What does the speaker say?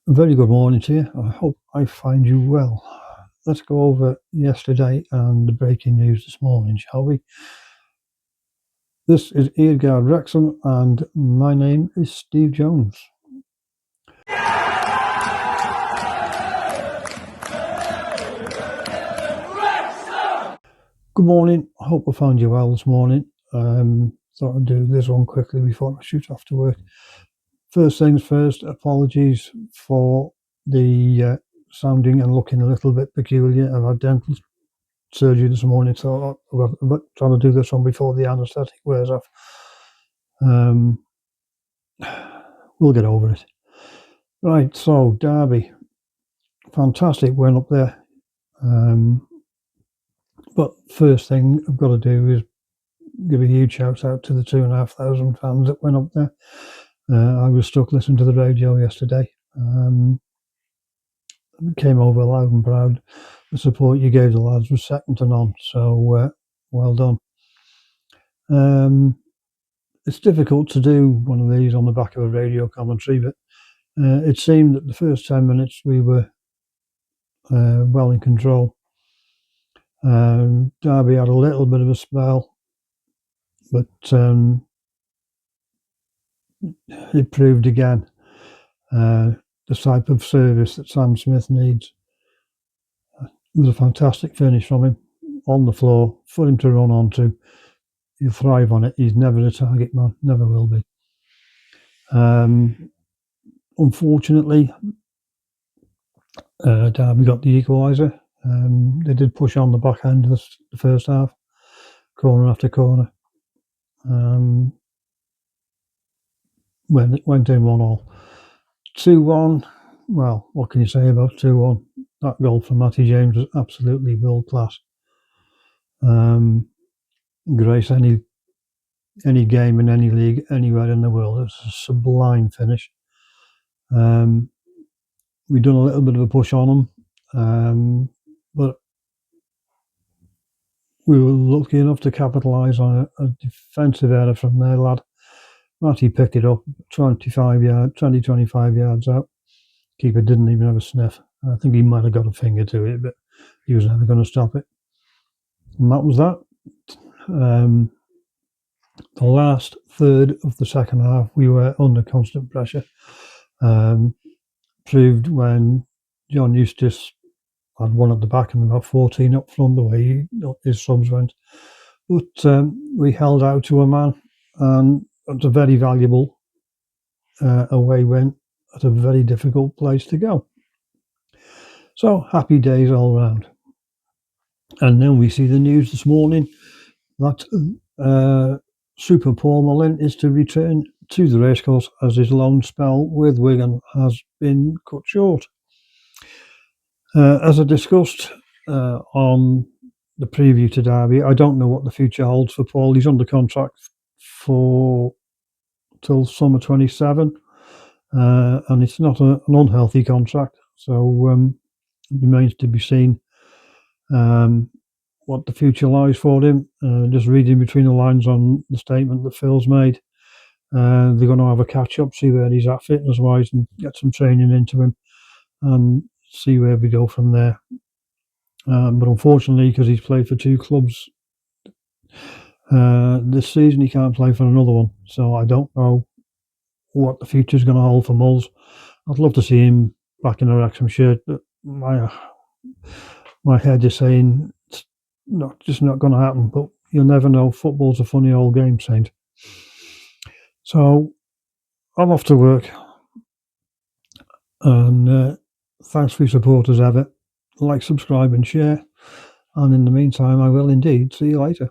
A very good morning to you. I hope I find you well. Let's go over yesterday and the breaking news this morning, shall we? This is Earguard Wrexham, and my name is Steve Jones. Good morning. I hope I found you well this morning. Thought I'd do this one quickly before I shoot off to work. First things first, apologies for the sounding and looking a little bit peculiar. I've had dental surgery this morning, so I'm trying to do this one before the anaesthetic wears off. We'll get over it. Right, so Derby, fantastic win up there. But first thing I've got to do is give a huge shout out to the 2,500 fans that went up there. I was stuck listening to the radio yesterday. Came over loud and proud. The support you gave the lads was second to none, so well done. It's difficult to do one of these on the back of a radio commentary, but it seemed that the first 10 minutes we were well in control. Derby had a little bit of a spell, but it proved again the type of service that Sam Smith needs. It was a fantastic finish from him on the floor for him to run onto. He'll thrive on it. He's never a target man, never will be. Unfortunately, Derby got the equaliser. They did push on the back end of the first half, corner after corner. When it went in 1-1. 2-1, well, what can you say about 2-1? That goal from Matty James was absolutely world class. Grace any game in any league anywhere in the world. It's a sublime finish. We've done a little bit of a push on them, but we were lucky enough to capitalise on a defensive error from their lad. Matty picked it up 25 yards out. Keeper didn't even have a sniff. I think he might have got a finger to it, but he was never going to stop it. And that was that. The last third of the second half, we were under constant pressure. Proved when John Eustace had one at the back and about 14 up front, the way his subs went. But we held out to a man, and it's a very valuable away win at a very difficult place to go. So happy days all round. And then we see the news this morning that Super Paul Mullin is to return to the racecourse as his loan spell with Wigan has been cut short. As I discussed on the preview to Derby, I don't know what the future holds for Paul. He's under contract till summer 27, and it's not an unhealthy contract, so it remains to be seen what the future lies for him. Just reading between the lines on the statement that Phil's made, they're going to have a catch-up, see where he's at fitness-wise, and get some training into him, and see where we go from there. But unfortunately, because he's played for two clubs this season, he can't play for another one. So I don't know what the future's going to hold for Mulls. I'd love to see him back in a Wrexham shirt, but my head is saying it's just not going to happen. But you'll never know. Football's a funny old game, Saint. So I'm off to work, and thanks for your support as ever. Like, subscribe and share, and in the meantime I will indeed see you later.